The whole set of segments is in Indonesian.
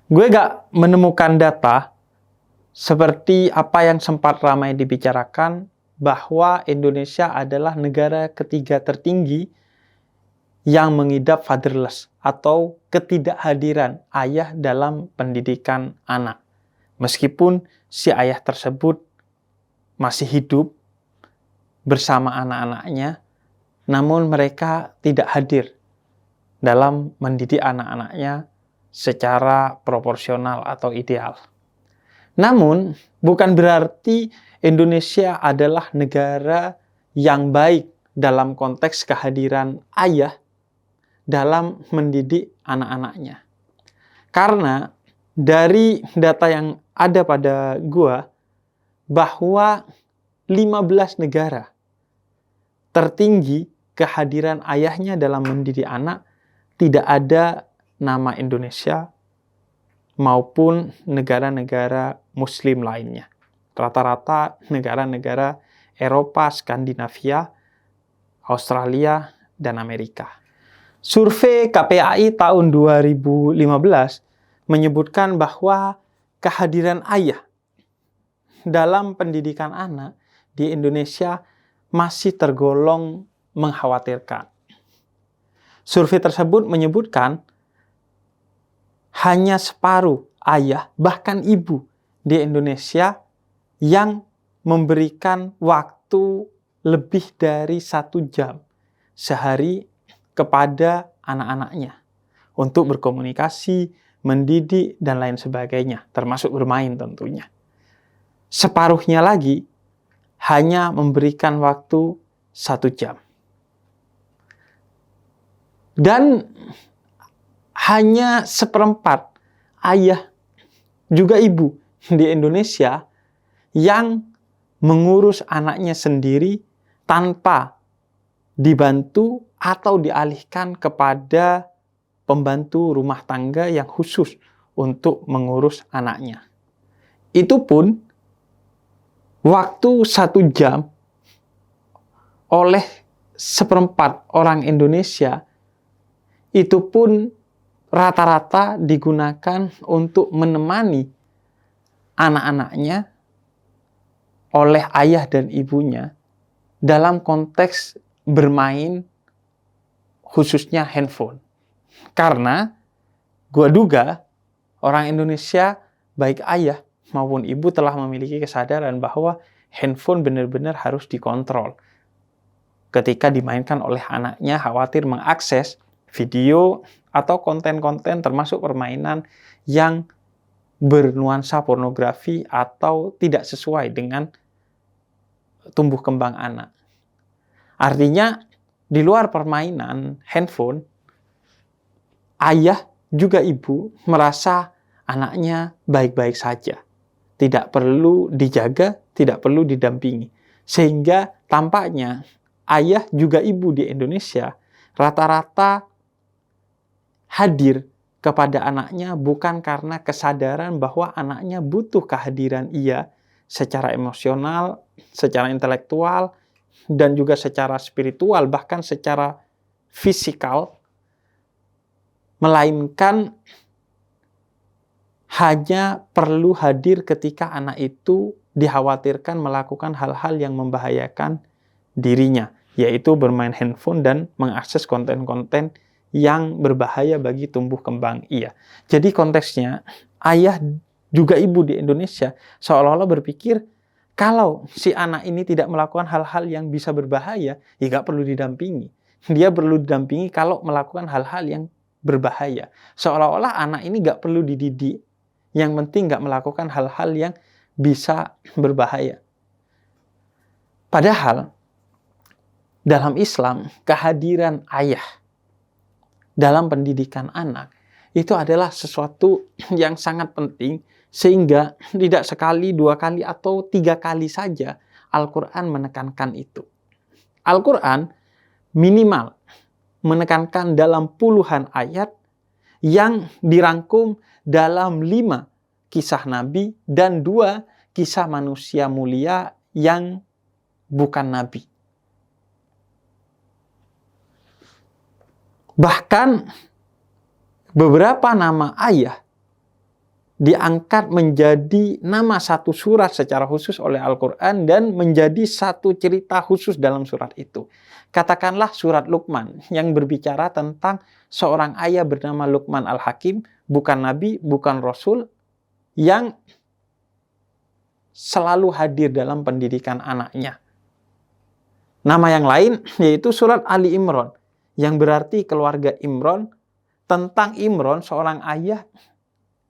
Gue gak menemukan data seperti apa yang sempat ramai dibicarakan bahwa Indonesia adalah negara ketiga tertinggi yang mengidap fatherless atau ketidakhadiran ayah dalam pendidikan anak. Meskipun si ayah tersebut masih hidup bersama anak-anaknya, namun mereka tidak hadir dalam mendidik anak-anaknya secara proporsional atau ideal. Namun, bukan berarti Indonesia adalah negara yang baik dalam konteks kehadiran ayah dalam mendidik anak-anaknya. Karena dari data yang ada pada gua, bahwa 15 negara tertinggi kehadiran ayahnya dalam mendidik anak tidak ada nama Indonesia maupun negara-negara Muslim lainnya. Rata-rata negara-negara Eropa, Skandinavia, Australia, dan Amerika. Survei KPAI tahun 2015 menyebutkan bahwa kehadiran ayah dalam pendidikan anak di Indonesia masih tergolong mengkhawatirkan. Survei tersebut menyebutkan hanya separuh ayah, bahkan ibu di Indonesia yang memberikan waktu lebih dari 1 jam sehari kepada anak-anaknya untuk berkomunikasi, mendidik, dan lain sebagainya, termasuk bermain tentunya. Separuhnya lagi hanya memberikan waktu 1 jam. Dan hanya seperempat ayah juga ibu di Indonesia yang mengurus anaknya sendiri tanpa dibantu atau dialihkan kepada pembantu rumah tangga yang khusus untuk mengurus anaknya. Itu pun waktu 1 jam oleh seperempat orang Indonesia itu pun rata-rata digunakan untuk menemani anak-anaknya oleh ayah dan ibunya dalam konteks bermain, khususnya handphone. Karena gua duga orang Indonesia, baik ayah maupun ibu, telah memiliki kesadaran bahwa handphone benar-benar harus dikontrol. Ketika dimainkan oleh anaknya, khawatir mengakses video atau konten-konten termasuk permainan yang bernuansa pornografi atau tidak sesuai dengan tumbuh kembang anak. Artinya, di luar permainan handphone, ayah juga ibu merasa anaknya baik-baik saja. Tidak perlu dijaga, tidak perlu didampingi. Sehingga tampaknya ayah juga ibu di Indonesia rata-rata hadir kepada anaknya bukan karena kesadaran bahwa anaknya butuh kehadiran ia secara emosional, secara intelektual, dan juga secara spiritual, bahkan secara fisikal, melainkan hanya perlu hadir ketika anak itu dikhawatirkan melakukan hal-hal yang membahayakan dirinya, yaitu bermain handphone dan mengakses konten-konten yang berbahaya bagi tumbuh kembang ia. Jadi konteksnya, ayah juga ibu di Indonesia seolah-olah berpikir kalau si anak ini tidak melakukan hal-hal yang bisa berbahaya, ya nggak perlu didampingi. Dia perlu didampingi kalau melakukan hal-hal yang berbahaya. Seolah-olah anak ini nggak perlu dididik. Yang penting nggak melakukan hal-hal yang bisa berbahaya. Padahal dalam Islam, kehadiran ayah dalam pendidikan anak itu adalah sesuatu yang sangat penting, sehingga tidak sekali, 2 kali, atau 3 kali saja Al-Quran menekankan itu. Al-Quran minimal menekankan dalam puluhan ayat yang dirangkum dalam 5 kisah Nabi dan 2 kisah manusia mulia yang bukan Nabi. Bahkan beberapa nama ayah diangkat menjadi nama satu surat secara khusus oleh Al-Quran dan menjadi satu cerita khusus dalam surat itu. Katakanlah surat Luqman yang berbicara tentang seorang ayah bernama Luqman Al-Hakim, bukan nabi, bukan rasul, yang selalu hadir dalam pendidikan anaknya. Nama yang lain yaitu surat Ali Imran, yang berarti keluarga Imran, tentang Imran, seorang ayah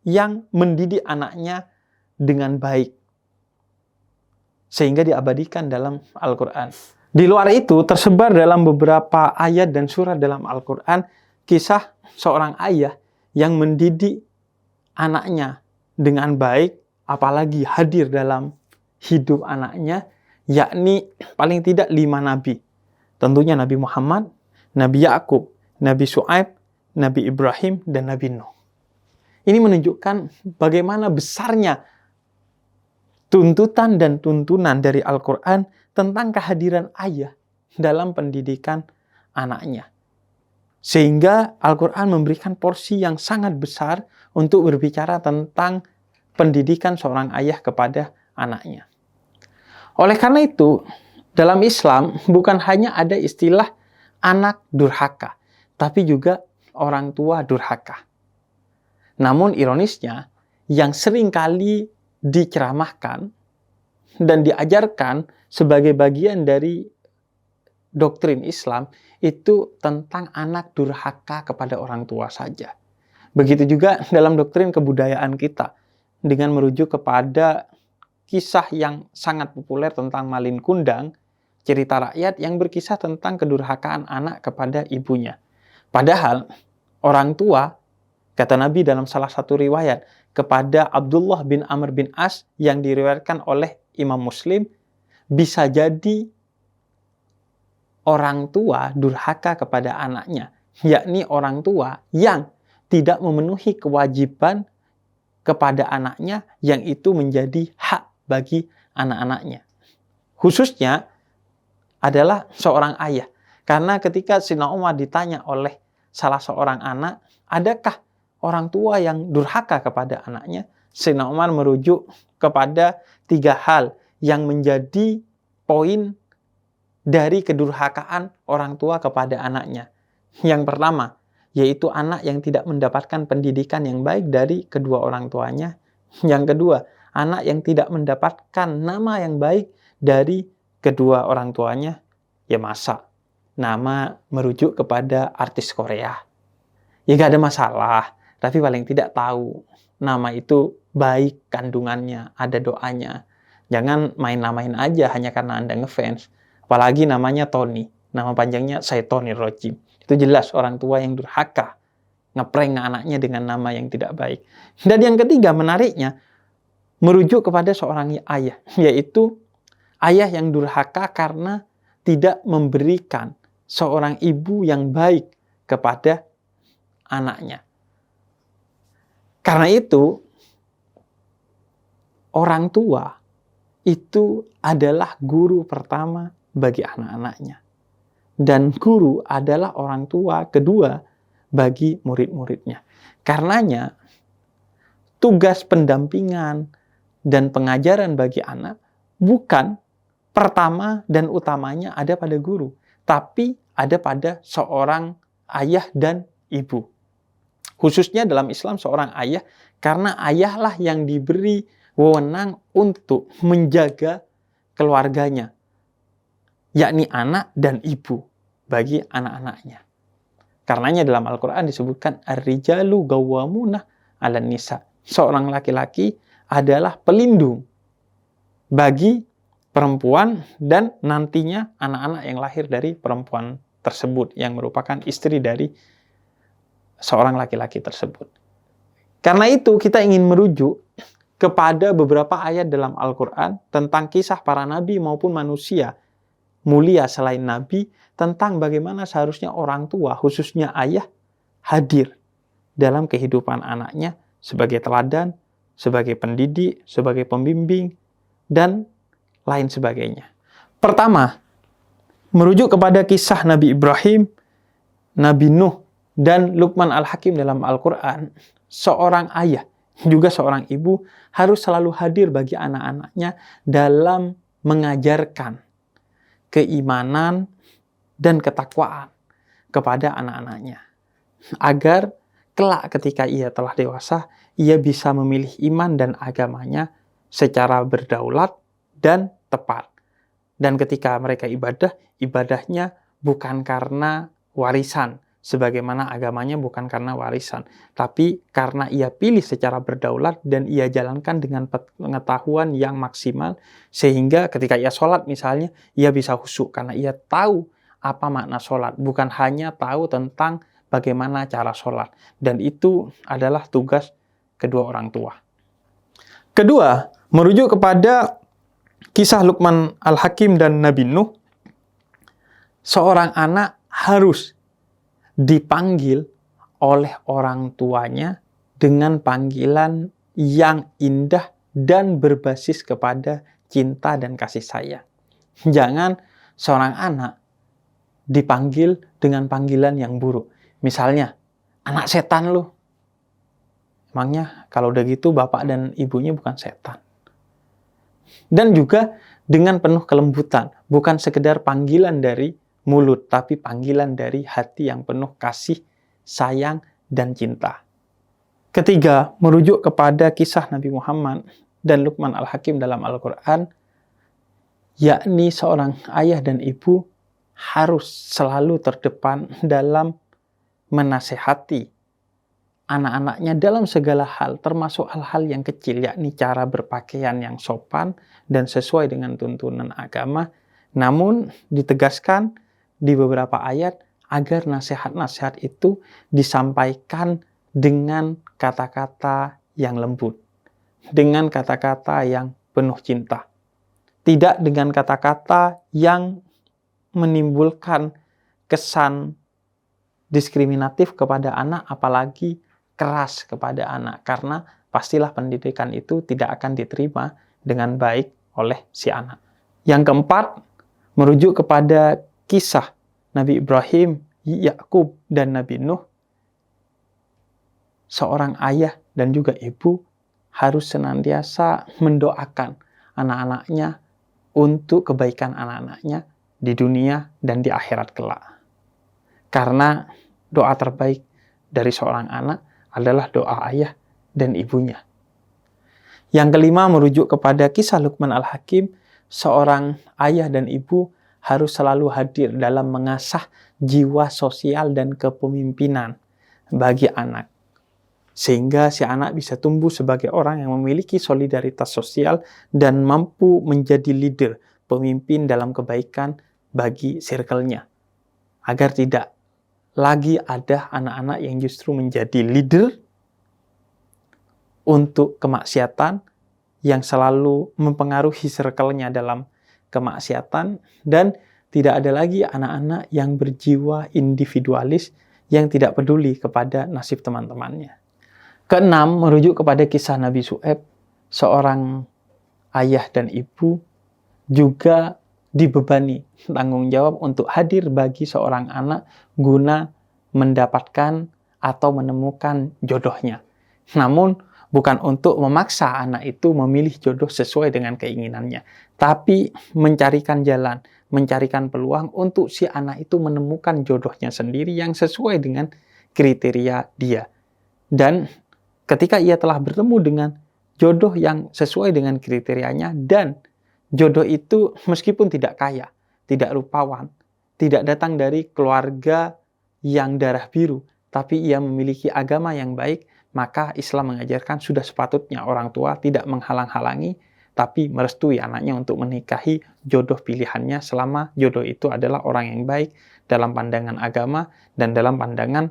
yang mendidik anaknya dengan baik, sehingga diabadikan dalam Al-Quran. Di luar itu, tersebar dalam beberapa ayat dan surat dalam Al-Quran kisah seorang ayah yang mendidik anaknya dengan baik, apalagi hadir dalam hidup anaknya, yakni paling tidak 5 nabi. Tentunya Nabi Muhammad, Nabi Yakub, Nabi Shu'aib, Nabi Ibrahim, dan Nabi Nuh. Ini menunjukkan bagaimana besarnya tuntutan dan tuntunan dari Al-Quran tentang kehadiran ayah dalam pendidikan anaknya. Sehingga Al-Quran memberikan porsi yang sangat besar untuk berbicara tentang pendidikan seorang ayah kepada anaknya. Oleh karena itu, dalam Islam bukan hanya ada istilah anak durhaka, tapi juga orang tua durhaka. Namun ironisnya, yang seringkali diceramahkan dan diajarkan sebagai bagian dari doktrin Islam itu tentang anak durhaka kepada orang tua saja. Begitu juga dalam doktrin kebudayaan kita, dengan merujuk kepada kisah yang sangat populer tentang Malin Kundang, cerita rakyat yang berkisah tentang kedurhakaan anak kepada ibunya. Padahal orang tua, kata Nabi dalam salah satu riwayat kepada Abdullah bin Amr bin As yang diriwayatkan oleh Imam Muslim, bisa jadi orang tua durhaka kepada anaknya, yakni orang tua yang tidak memenuhi kewajiban kepada anaknya yang itu menjadi hak bagi anak-anaknya. Khususnya adalah seorang ayah. Karena ketika Sayyidina Umar ditanya oleh salah seorang anak, adakah orang tua yang durhaka kepada anaknya? Sayyidina Umar merujuk kepada 3 hal yang menjadi poin dari kedurhakaan orang tua kepada anaknya. Yang pertama, yaitu anak yang tidak mendapatkan pendidikan yang baik dari kedua orang tuanya. Yang kedua, anak yang tidak mendapatkan nama yang baik dari kedua orang tuanya. Ya masa nama merujuk kepada artis Korea? Ya gak ada masalah, tapi paling tidak tahu nama itu baik kandungannya, ada doanya. Jangan main-namain aja hanya karena Anda ngefans. Apalagi namanya Tony, nama panjangnya Syaitonir Rajim. Itu jelas orang tua yang durhaka, ngeprank anaknya dengan nama yang tidak baik. Dan yang ketiga, menariknya, merujuk kepada seorang ayah, yaitu ayah yang durhaka karena tidak memberikan seorang ibu yang baik kepada anaknya. Karena itu, orang tua itu adalah guru pertama bagi anak-anaknya. Dan guru adalah orang tua kedua bagi murid-muridnya. Karenanya, tugas pendampingan dan pengajaran bagi anak bukan pertama dan utamanya ada pada guru, tapi ada pada seorang ayah dan ibu. Khususnya dalam Islam seorang ayah, karena ayahlah yang diberi wewenang untuk menjaga keluarganya, yakni anak dan ibu bagi anak-anaknya. Karenanya dalam Al-Quran disebutkan ar-rijalu gawwamuna 'alan nisa. Seorang laki-laki adalah pelindung bagi perempuan dan nantinya anak-anak yang lahir dari perempuan tersebut yang merupakan istri dari seorang laki-laki tersebut. Karena itu kita ingin merujuk kepada beberapa ayat dalam Al-Quran tentang kisah para nabi maupun manusia mulia selain nabi, tentang bagaimana seharusnya orang tua, khususnya ayah, hadir dalam kehidupan anaknya sebagai teladan, sebagai pendidik, sebagai pembimbing, dan lain sebagainya. Pertama, merujuk kepada kisah Nabi Ibrahim, Nabi Nuh, dan Luqman Al-Hakim dalam Al-Quran. Seorang ayah juga seorang ibu harus selalu hadir bagi anak-anaknya dalam mengajarkan keimanan dan ketakwaan kepada anak-anaknya. Agar kelak ketika ia telah dewasa, ia bisa memilih iman dan agamanya secara berdaulat dan tepat. Dan ketika mereka ibadah, ibadahnya bukan karena warisan, sebagaimana agamanya bukan karena warisan, tapi karena ia pilih secara berdaulat dan ia jalankan dengan pengetahuan yang maksimal, sehingga ketika ia sholat misalnya, ia bisa khusyuk karena ia tahu apa makna sholat, bukan hanya tahu tentang bagaimana cara sholat. Dan itu adalah tugas kedua orang tua. Kedua, merujuk kepada kisah Luqman Al-Hakim dan Nabi Nuh, seorang anak harus dipanggil oleh orang tuanya dengan panggilan yang indah dan berbasis kepada cinta dan kasih sayang. Jangan seorang anak dipanggil dengan panggilan yang buruk. Misalnya, anak setan lu. Emangnya kalau udah gitu bapak dan ibunya bukan setan. Dan juga dengan penuh kelembutan, bukan sekedar panggilan dari mulut, tapi panggilan dari hati yang penuh kasih, sayang, dan cinta. Ketiga, merujuk kepada kisah Nabi Muhammad dan Luqman Al-Hakim dalam Al-Quran, yakni seorang ayah dan ibu harus selalu terdepan dalam menasehati anak-anaknya dalam segala hal, termasuk hal-hal yang kecil, yakni cara berpakaian yang sopan dan sesuai dengan tuntunan agama. Namun ditegaskan di beberapa ayat agar nasihat-nasihat itu disampaikan dengan kata-kata yang lembut, dengan kata-kata yang penuh cinta, tidak dengan kata-kata yang menimbulkan kesan diskriminatif kepada anak, apalagi keras kepada anak, karena pastilah pendidikan itu tidak akan diterima dengan baik oleh si anak. Yang keempat, merujuk kepada kisah Nabi Ibrahim, Yakub, dan Nabi Nuh. Seorang ayah dan juga ibu harus senantiasa mendoakan anak-anaknya untuk kebaikan anak-anaknya di dunia dan di akhirat kelak. Karena doa terbaik dari seorang anak adalah doa ayah dan ibunya. Yang kelima, merujuk kepada kisah Luqman Al-Hakim, seorang ayah dan ibu harus selalu hadir dalam mengasah jiwa sosial dan kepemimpinan bagi anak. Sehingga si anak bisa tumbuh sebagai orang yang memiliki solidaritas sosial dan mampu menjadi leader, pemimpin dalam kebaikan bagi circle-nya. Agar tidak lagi ada anak-anak yang justru menjadi leader untuk kemaksiatan, yang selalu mempengaruhi circle-nya dalam kemaksiatan, dan tidak ada lagi anak-anak yang berjiwa individualis yang tidak peduli kepada nasib teman-temannya. Keenam, merujuk kepada kisah Nabi Syuaib, seorang ayah dan ibu juga dibebani tanggung jawab untuk hadir bagi seorang anak guna mendapatkan atau menemukan jodohnya. Namun, bukan untuk memaksa anak itu memilih jodoh sesuai dengan keinginannya, tapi mencarikan jalan, mencarikan peluang untuk si anak itu menemukan jodohnya sendiri yang sesuai dengan kriteria dia. Dan ketika ia telah bertemu dengan jodoh yang sesuai dengan kriterianya, dan jodoh itu meskipun tidak kaya, tidak rupawan, tidak datang dari keluarga yang darah biru, tapi ia memiliki agama yang baik, maka Islam mengajarkan sudah sepatutnya orang tua tidak menghalang-halangi, tapi merestui anaknya untuk menikahi jodoh pilihannya selama jodoh itu adalah orang yang baik dalam pandangan agama dan dalam pandangan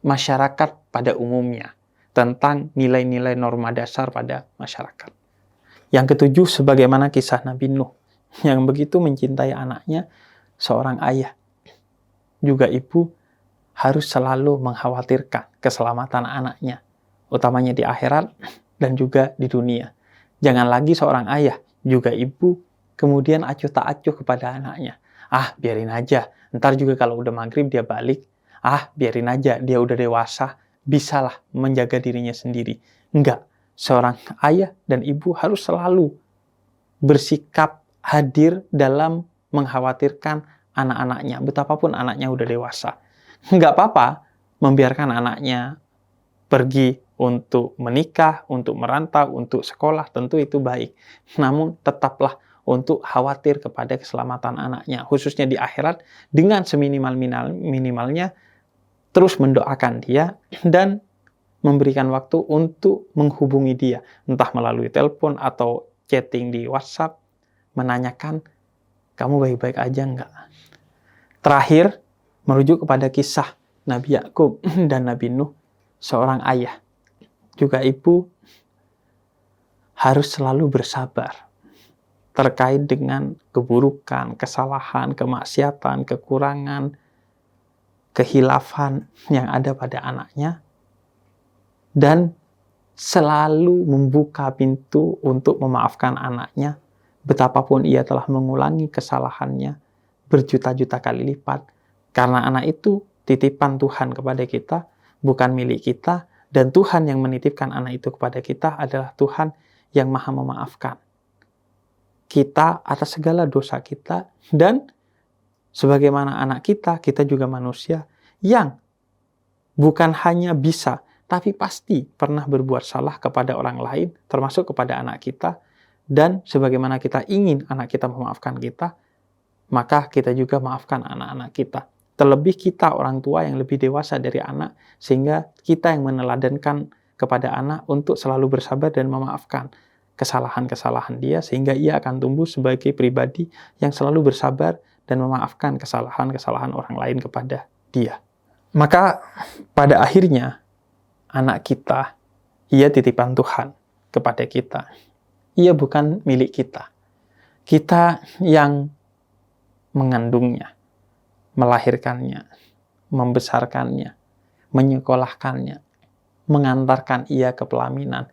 masyarakat pada umumnya tentang nilai-nilai norma dasar pada masyarakat. Yang ketujuh, sebagaimana kisah Nabi Nuh yang begitu mencintai anaknya, seorang ayah juga ibu harus selalu mengkhawatirkan keselamatan anaknya, utamanya di akhirat dan juga di dunia. Jangan lagi seorang ayah, juga ibu, kemudian acuh tak acuh kepada anaknya. Biarin aja, ntar juga kalau udah maghrib dia balik. Biarin aja, dia udah dewasa, bisalah menjaga dirinya sendiri. Enggak, seorang ayah dan ibu harus selalu bersikap hadir dalam mengkhawatirkan anak-anaknya, betapapun anaknya udah dewasa. Enggak apa-apa membiarkan anaknya pergi untuk menikah, untuk merantau, untuk sekolah, tentu itu baik. Namun tetaplah untuk khawatir kepada keselamatan anaknya, khususnya di akhirat, dengan seminimal-minimalnya terus mendoakan dia dan memberikan waktu untuk menghubungi dia, entah melalui telepon atau chatting di WhatsApp, menanyakan, kamu baik-baik aja enggak? Terakhir, merujuk kepada kisah Nabi Yakub dan Nabi Nuh, seorang ayah, juga ibu, harus selalu bersabar terkait dengan keburukan, kesalahan, kemaksiatan, kekurangan, kehilafan yang ada pada anaknya, dan selalu membuka pintu untuk memaafkan anaknya, betapapun ia telah mengulangi kesalahannya berjuta-juta kali lipat, karena anak itu titipan Tuhan kepada kita, bukan milik kita, dan Tuhan yang menitipkan anak itu kepada kita adalah Tuhan yang Maha Memaafkan kita atas segala dosa kita, dan sebagaimana anak kita, kita juga manusia yang bukan hanya bisa, tapi pasti pernah berbuat salah kepada orang lain, termasuk kepada anak kita, dan sebagaimana kita ingin anak kita memaafkan kita, maka kita juga maafkan anak-anak kita. Terlebih kita orang tua yang lebih dewasa dari anak, sehingga kita yang meneladankan kepada anak untuk selalu bersabar dan memaafkan kesalahan-kesalahan dia, sehingga ia akan tumbuh sebagai pribadi yang selalu bersabar dan memaafkan kesalahan-kesalahan orang lain kepada dia. Maka pada akhirnya anak kita, ia titipan Tuhan kepada kita. Ia bukan milik kita. Kita yang mengandungnya, melahirkannya, membesarkannya, menyekolahkannya, mengantarkan ia ke pelaminan.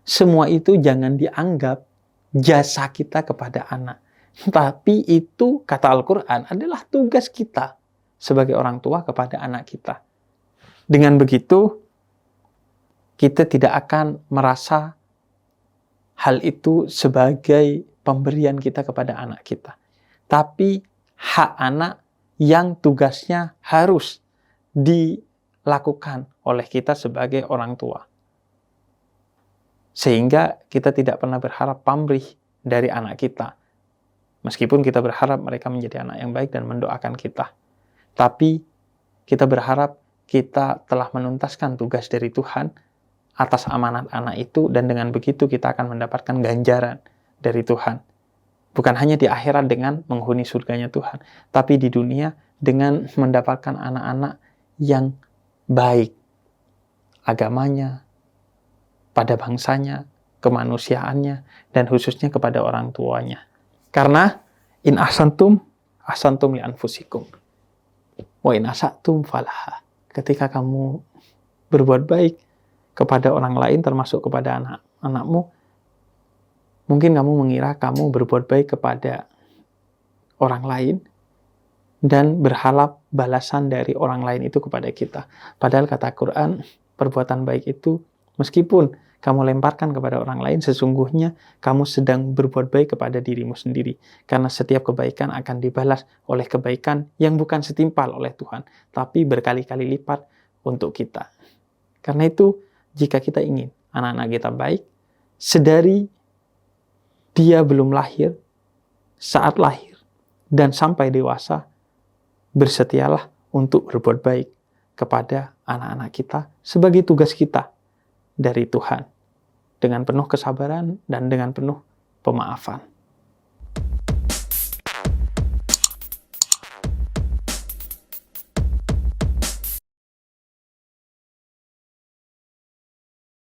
Semua itu jangan dianggap jasa kita kepada anak. Tapi itu, kata Al-Quran, adalah tugas kita sebagai orang tua kepada anak kita. Dengan begitu, kita tidak akan merasa hal itu sebagai pemberian kita kepada anak kita. Tapi hak anak yang tugasnya harus dilakukan oleh kita sebagai orang tua. Sehingga kita tidak pernah berharap pamrih dari anak kita. Meskipun kita berharap mereka menjadi anak yang baik dan mendoakan kita. Tapi kita berharap kita telah menuntaskan tugas dari Tuhan atas amanat anak itu, dan dengan begitu kita akan mendapatkan ganjaran dari Tuhan. Bukan hanya di akhirat dengan menghuni surganya Tuhan, tapi di dunia dengan mendapatkan anak-anak yang baik agamanya, pada bangsanya, kemanusiaannya, dan khususnya kepada orang tuanya. Karena in ahsantum, ahsantum li anfusikum. Wa in asatum falaha. Ketika kamu berbuat baik kepada orang lain, termasuk kepada anak-anakmu, mungkin kamu mengira kamu berbuat baik kepada orang lain dan berharap balasan dari orang lain itu kepada kita. Padahal kata Quran, perbuatan baik itu meskipun kamu lemparkan kepada orang lain, sesungguhnya kamu sedang berbuat baik kepada dirimu sendiri. Karena setiap kebaikan akan dibalas oleh kebaikan yang bukan setimpal oleh Tuhan, tapi berkali-kali lipat untuk kita. Karena itu, jika kita ingin anak-anak kita baik, sedari dia belum lahir, saat lahir, dan sampai dewasa, bersetialah untuk berbuat baik kepada anak-anak kita sebagai tugas kita dari Tuhan, dengan penuh kesabaran dan dengan penuh pemaafan.